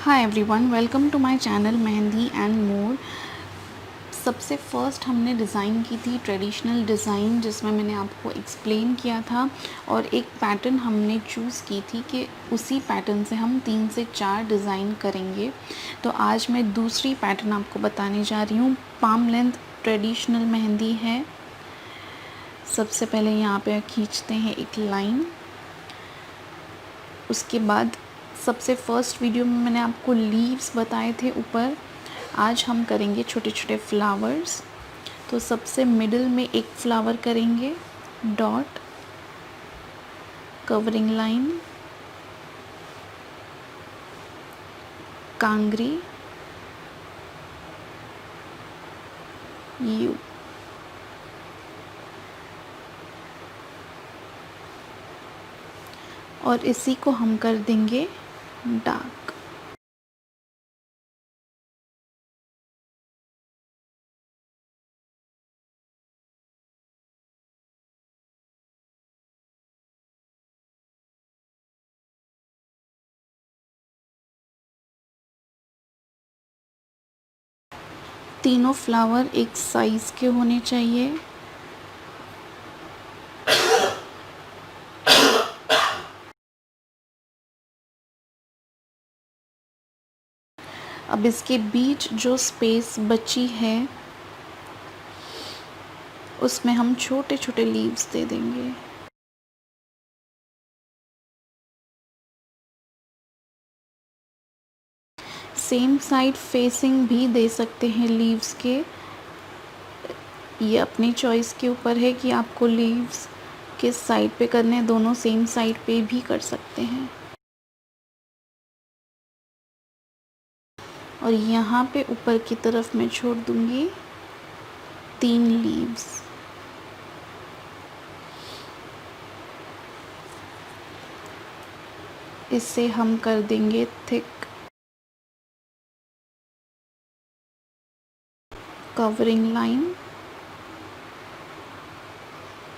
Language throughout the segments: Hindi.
Hi everyone, welcome to my channel Mehndi and more. सबसे फर्स्ट हमने डिज़ाइन की थी ट्रेडिशनल डिज़ाइन, जिसमें मैंने आपको एक्सप्लेन किया था और एक पैटर्न हमने चूज़ की थी कि उसी पैटर्न से हम 3 से 4 डिज़ाइन करेंगे। तो आज मैं दूसरी पैटर्न आपको बताने जा रही हूँ। पाम लेंथ ट्रेडिशनल मेहंदी है। सबसे पहले यहाँ पे खींचते हैं एक लाइन। उसके बाद सबसे फर्स्ट वीडियो में मैंने आपको लीव्स बताए थे ऊपर। आज हम करेंगे छोटे छोटे फ्लावर्स। तो सबसे मिडिल में एक फ्लावर करेंगे, dot, covering line, Kangri, you. और इसी को हम कर देंगे डार्क। तीनों फ्लावर एक साइज़ के होने चाहिए। अब इसके बीच जो स्पेस बची है उसमें हम छोटे छोटे लीव्स दे देंगे। सेम साइड फेसिंग भी दे सकते हैं लीव्स के। ये अपनी चॉइस के ऊपर है कि आपको लीव्स किस साइड पे करने हैं। दोनों सेम साइड पे भी कर सकते हैं। और यहाँ पे ऊपर की तरफ मैं छोड़ दूँगी 3 लीव्स। इसे हम कर देंगे थिक। कवरिंग लाइन,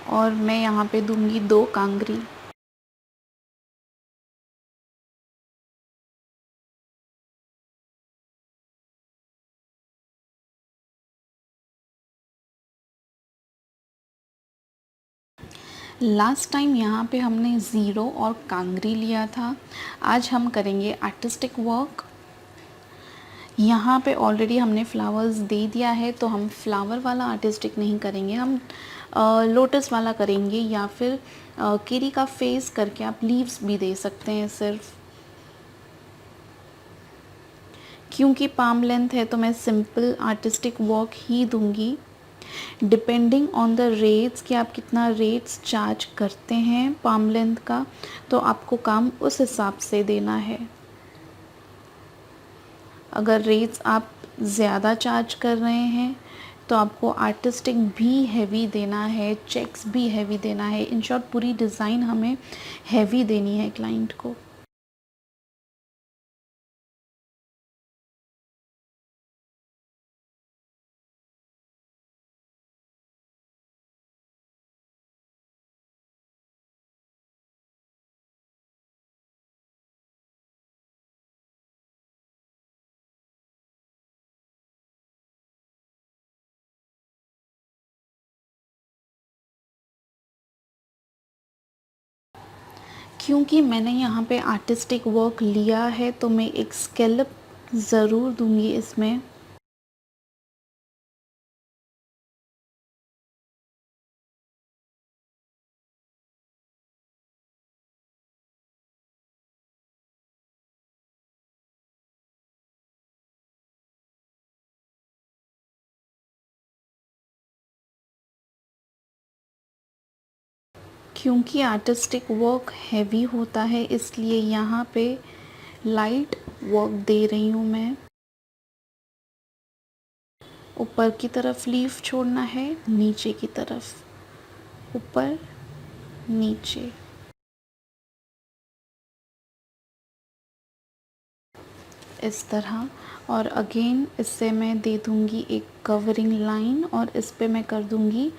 और मैं यहाँ पे दूंगी 2 कांगरी। लास्ट टाइम यहाँ पे हमने ज़ीरो और कांगरी लिया था। आज हम करेंगे आर्टिस्टिक वर्क। यहाँ पे ऑलरेडी हमने फ्लावर्स दे दिया है, तो हम फ्लावर वाला आर्टिस्टिक नहीं करेंगे, हम लोटस वाला करेंगे, या फिर कीरी का फेस करके आप लीव्स भी दे सकते हैं सिर्फ। क्योंकि पाम लेंथ है तो मैं सिंपल आर्टिस्टिक वर्क ही दूंगी। डिपेंडिंग ऑन द रेट्स कि आप कितना रेट्स चार्ज करते हैं पाम लेंथ का, तो आपको काम उस हिसाब से देना है। अगर रेट्स आप ज़्यादा चार्ज कर रहे हैं तो आपको आर्टिस्टिक भी हैवी देना है, चेक्स भी हैवी देना है। इन शॉर्ट पूरी डिज़ाइन हमें हैवी देनी है क्लाइंट को। क्योंकि मैंने यहाँ पे आर्टिस्टिक वर्क लिया है तो मैं एक स्कैल्प ज़रूर दूंगी इसमें। क्योंकि आर्टिस्टिक वर्क हैवी होता है, इसलिए यहाँ पे लाइट वर्क दे रही हूँ मैं। ऊपर की तरफ लीफ छोड़ना है, नीचे की तरफ, ऊपर नीचे। इस तरह। और अगेन इससे मैं दे दूँगी एक कवरिंग लाइन, और इस पे मैं कर दूँगी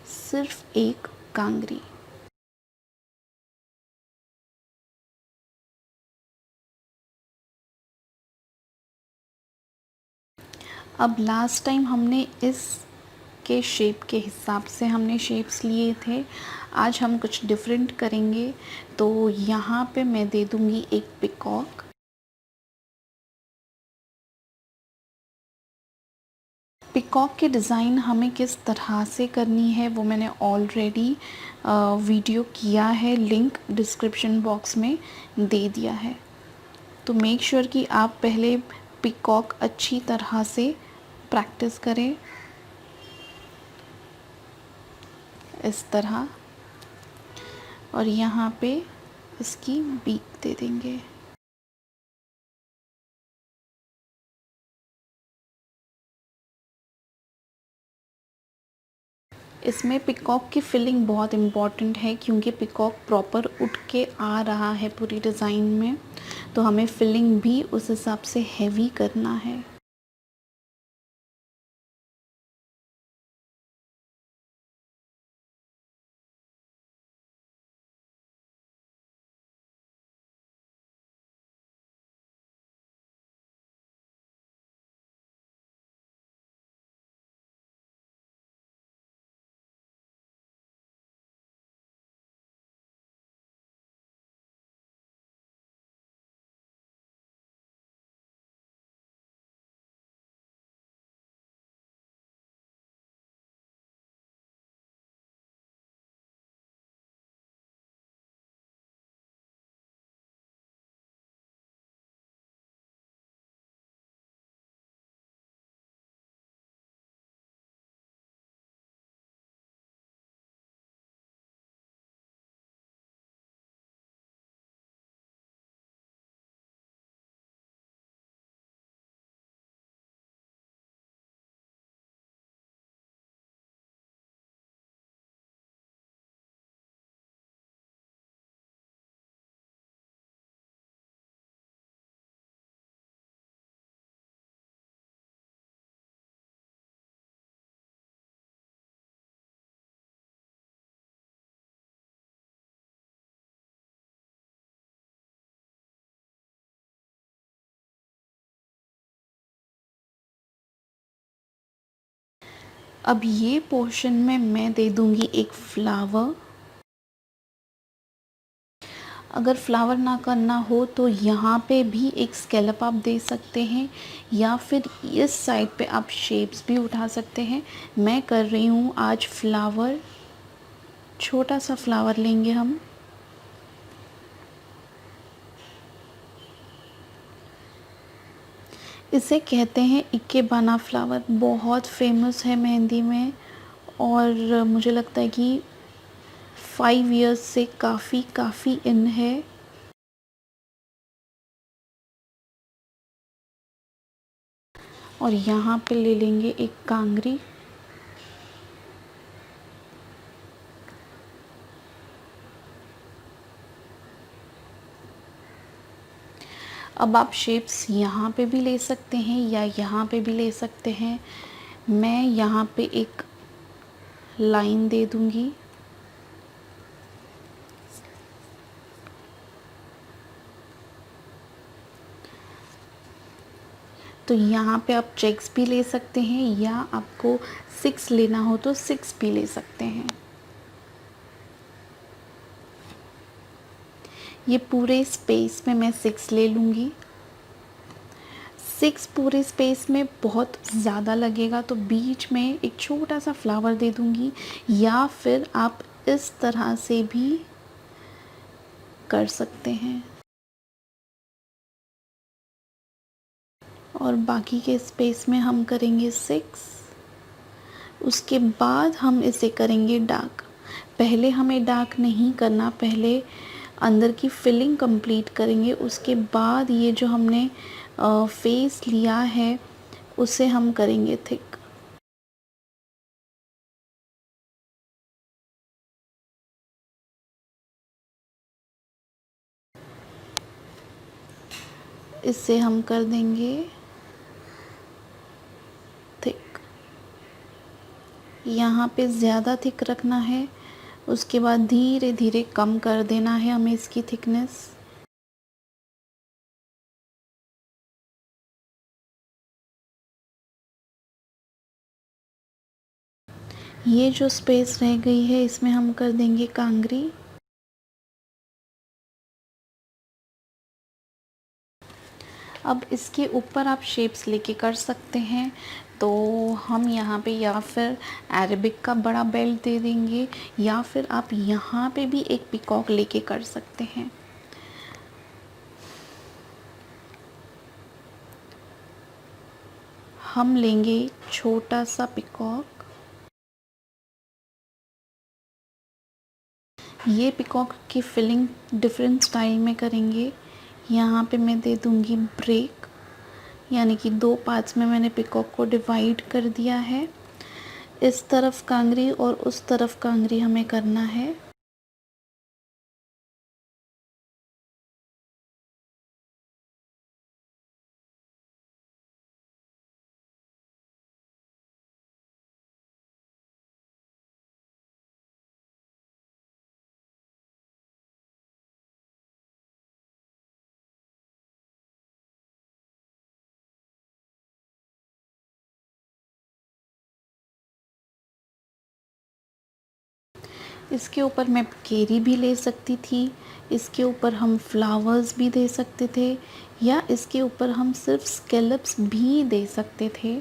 सिर्फ एक कांगरी। अब लास्ट टाइम हमने इस के शेप के हिसाब से हमने शेप्स लिए थे, आज हम कुछ डिफरेंट करेंगे। तो यहाँ पे मैं दे दूँगी एक पिकॉक। पिकॉक की डिज़ाइन हमें किस तरह से करनी है वो मैंने ऑलरेडी वीडियो किया है, लिंक डिस्क्रिप्शन बॉक्स में दे दिया है। तो मेक श्योर कि आप पहले पिकॉक अच्छी तरह से प्रैक्टिस करें, इस तरह। और यहाँ पे इसकी बीक दे देंगे। इसमें पिकॉक की फिलिंग बहुत इम्पॉर्टेंट है, क्योंकि पिकॉक प्रॉपर उठ के आ रहा है पूरी डिज़ाइन में, तो हमें फिलिंग भी उस हिसाब से हैवी करना है। अब ये पोर्शन में मैं दे दूँगी एक फ्लावर। अगर फ्लावर ना करना हो तो यहाँ पे भी एक स्कैलप आप दे सकते हैं, या फिर इस साइड पे आप शेप्स भी उठा सकते हैं। मैं कर रही हूँ आज फ्लावर, छोटा सा फ्लावर लेंगे हम। इसे कहते हैं इकेबाना फ्लावर, बहुत फेमस है मेहंदी में, और मुझे लगता है कि 5 इयर्स से काफ़ी इन है। और यहाँ पे ले लेंगे एक कांगरी। अब आप शेप्स यहाँ पे भी ले सकते हैं या यहाँ पे भी ले सकते हैं। मैं यहाँ पे एक लाइन दे दूँगी। तो यहाँ पे आप चेक्स भी ले सकते हैं, या आपको 6 लेना हो तो 6 भी ले सकते हैं। ये पूरे स्पेस में मैं 6 ले लूँगी। 6 पूरे स्पेस में बहुत ज़्यादा लगेगा, तो बीच में एक छोटा सा फ्लावर दे दूँगी, या फिर आप इस तरह से भी कर सकते हैं। और बाकी के स्पेस में हम करेंगे 6। उसके बाद हम इसे करेंगे डार्क। पहले हमें डार्क नहीं करना, पहले अंदर की फिलिंग कंप्लीट करेंगे, उसके बाद ये जो हमने फेस लिया है उसे हम करेंगे थिक। इससे हम कर देंगे थिक। यहाँ पे ज़्यादा थिक रखना है, उसके बाद धीरे धीरे कम कर देना है हमें इसकी थिकनेस। ये जो स्पेस रह गई है इसमें हम कर देंगे कांगरी। अब इसके ऊपर आप शेप्स लेके कर सकते हैं। तो हम यहाँ पे या फिर अरेबिक का बड़ा बेल्ट दे देंगे, या फिर आप यहाँ पे भी एक पिकॉक लेके कर सकते हैं। हम लेंगे छोटा सा पिकॉक। ये पिकॉक की फिलिंग डिफरेंट स्टाइल में करेंगे। यहाँ पे मैं दे दूँगी ब्रेक, यानी कि 2 पार्ट्स में मैंने पिकॉक को डिवाइड कर दिया है। इस तरफ कांगरी और उस तरफ कांगरी हमें करना है। इसके ऊपर मैं केरी भी ले सकती थी, इसके ऊपर हम फ्लावर्स भी दे सकते थे, या इसके ऊपर हम सिर्फ स्कैलप्स भी दे सकते थे,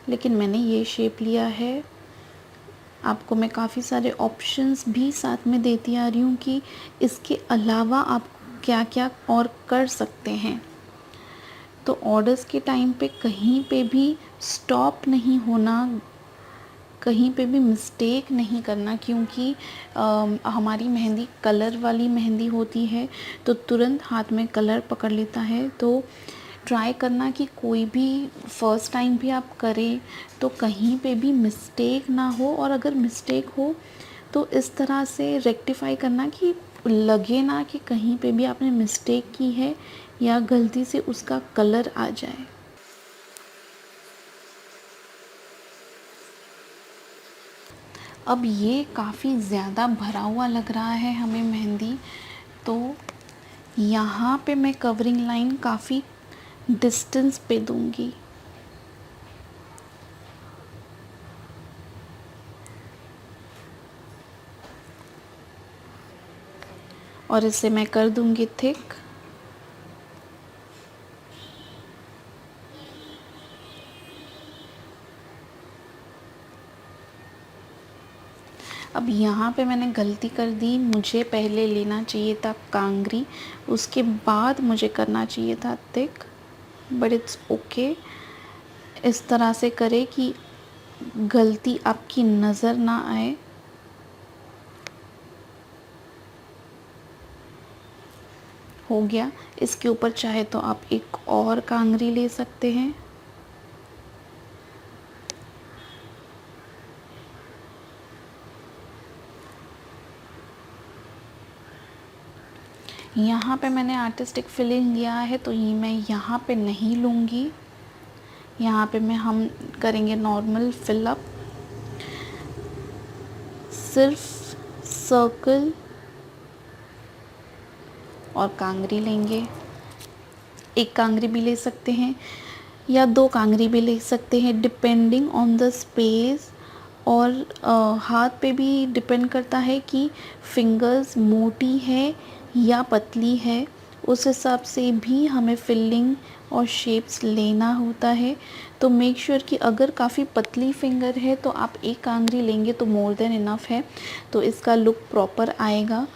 लेकिन मैंने ये शेप लिया है। आपको मैं काफ़ी सारे ऑप्शंस भी साथ में देती आ रही हूँ कि इसके अलावा आप क्या क्या और कर सकते हैं। तो ऑर्डर्स के टाइम पे कहीं पे भी स्टॉप नहीं होना, कहीं पे भी मिस्टेक नहीं करना, क्योंकि हमारी मेहंदी कलर वाली मेहंदी होती है तो तुरंत हाथ में कलर पकड़ लेता है। तो ट्राई करना कि कोई भी फ़र्स्ट टाइम भी आप करें तो कहीं पे भी मिस्टेक ना हो, और अगर मिस्टेक हो तो इस तरह से रेक्टिफाई करना कि लगे ना कि कहीं पे भी आपने मिस्टेक की है या गलती से उसका कलर आ जाए। अब ये काफ़ी ज़्यादा भरा हुआ लग रहा है हमें मेहंदी, तो यहाँ पे मैं कवरिंग लाइन काफ़ी डिस्टेंस पे दूंगी। और इसे मैं कर दूंगी थिक। अब यहाँ पे मैंने गलती कर दी, मुझे पहले लेना चाहिए था कांगरी, उसके बाद मुझे करना चाहिए था थिक, बट इट्स ओके। इस तरह से करें कि गलती आपकी नज़र ना आए। हो गया। इसके ऊपर चाहे तो आप एक और कांगरी ले सकते हैं। यहाँ पे मैंने आर्टिस्टिक फिलिंग लिया है तो ये मैं यहाँ पे नहीं लूँगी। यहाँ पे हम करेंगे नॉर्मल फिलअप, सिर्फ सर्कल और कांगरी लेंगे। एक कांगरी भी ले सकते हैं या 2 कांगरी भी ले सकते हैं, डिपेंडिंग ऑन द स्पेस। और हाथ पे भी डिपेंड करता है कि फिंगर्स मोटी है या पतली है, उस हिसाब से भी हमें फिलिंग और शेप्स लेना होता है। तो मेक श्योर कि अगर काफ़ी पतली फिंगर है तो आप एक कांगरी लेंगे तो मोर देन इनफ है, तो इसका लुक प्रॉपर आएगा।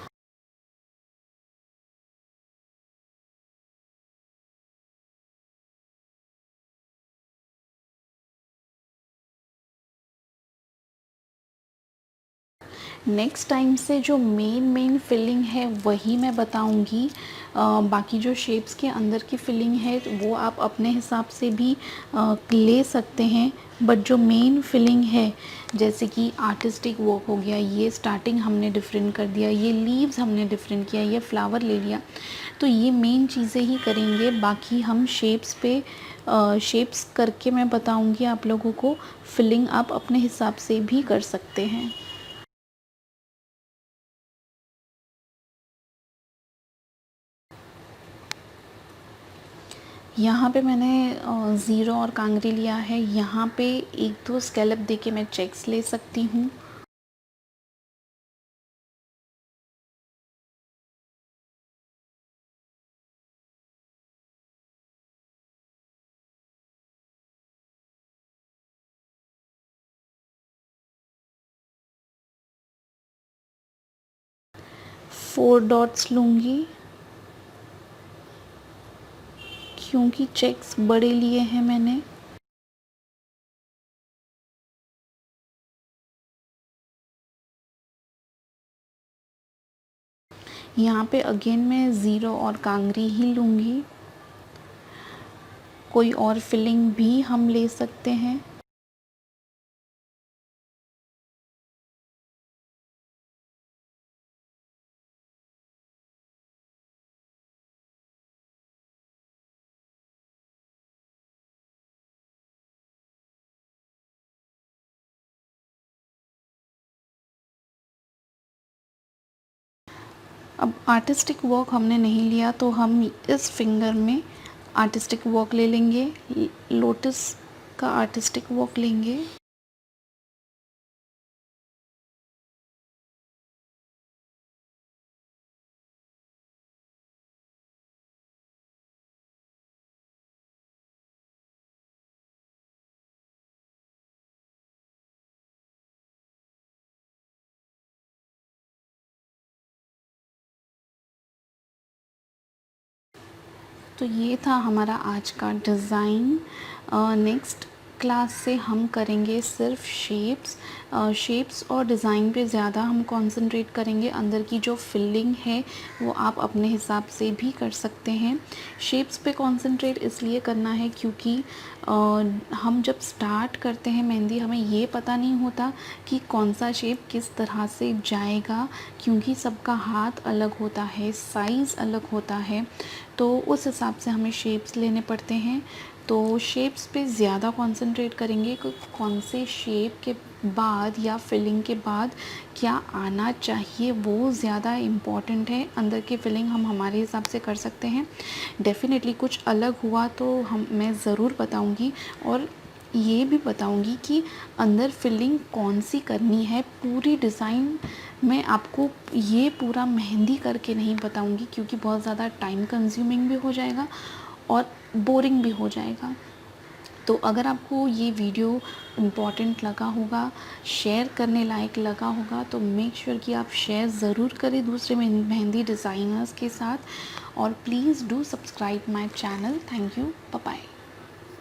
नेक्स्ट टाइम से जो मेन फिलिंग है वही मैं बताऊंगी। बाकी जो शेप्स के अंदर की फिलिंग है वो आप अपने हिसाब से भी ले सकते हैं, बट जो मेन फिलिंग है जैसे कि आर्टिस्टिक वर्क हो गया, ये स्टार्टिंग हमने डिफरेंट कर दिया, ये लीव्स हमने डिफरेंट किया, ये फ्लावर ले लिया, तो ये मेन चीज़ें ही करेंगे। बाकी हम शेप्स पे शेप्स करके मैं बताऊंगी आप लोगों को, फिलिंग आप अपने हिसाब से भी कर सकते हैं। यहाँ पे मैंने ज़ीरो और कांगरी लिया है। यहाँ पे एक दो स्कैलप देके मैं चेक्स ले सकती हूँ। फोर डॉट्स लूँगी क्योंकि चेक्स बड़े लिए हैं मैंने। यहाँ पे अगेन मैं ज़ीरो और कांगरी ही लूँगी। कोई और फिलिंग भी हम ले सकते हैं। अब आर्टिस्टिक वर्क हमने नहीं लिया तो हम इस फिंगर में आर्टिस्टिक वर्क ले लेंगे, लोटस का आर्टिस्टिक वर्क लेंगे। तो ये था हमारा आज का डिज़ाइन। नेक्स्ट क्लास से हम करेंगे सिर्फ शेप्स और डिज़ाइन पे ज़्यादा हम कंसंट्रेट करेंगे। अंदर की जो फिलिंग है वो आप अपने हिसाब से भी कर सकते हैं। शेप्स पे कंसंट्रेट इसलिए करना है क्योंकि हम जब स्टार्ट करते हैं मेहंदी, हमें ये पता नहीं होता कि कौन सा शेप किस तरह से जाएगा, क्योंकि सबका हाथ अलग होता है, साइज़ अलग होता है, तो उस हिसाब से हमें शेप्स लेने पड़ते हैं। तो शेप्स पे ज़्यादा कंसंट्रेट करेंगे कि कौन से शेप के बाद या फिलिंग के बाद क्या आना चाहिए, वो ज़्यादा इम्पॉर्टेंट है। अंदर की फिलिंग हम हमारे हिसाब से कर सकते हैं। डेफ़िनेटली कुछ अलग हुआ तो मैं ज़रूर बताऊंगी, और ये भी बताऊंगी कि अंदर फिलिंग कौन सी करनी है। पूरी डिज़ाइन मैं आपको ये पूरा मेहंदी करके नहीं बताऊंगी क्योंकि बहुत ज़्यादा टाइम कंज्यूमिंग भी हो जाएगा और बोरिंग भी हो जाएगा। तो अगर आपको ये वीडियो इम्पॉर्टेंट लगा होगा, शेयर करने लायक लगा होगा, तो मेक श्योर कि आप शेयर ज़रूर करें दूसरे मेहंदी डिज़ाइनर्स के साथ, और please do subscribe my channel. Thank you, bye bye.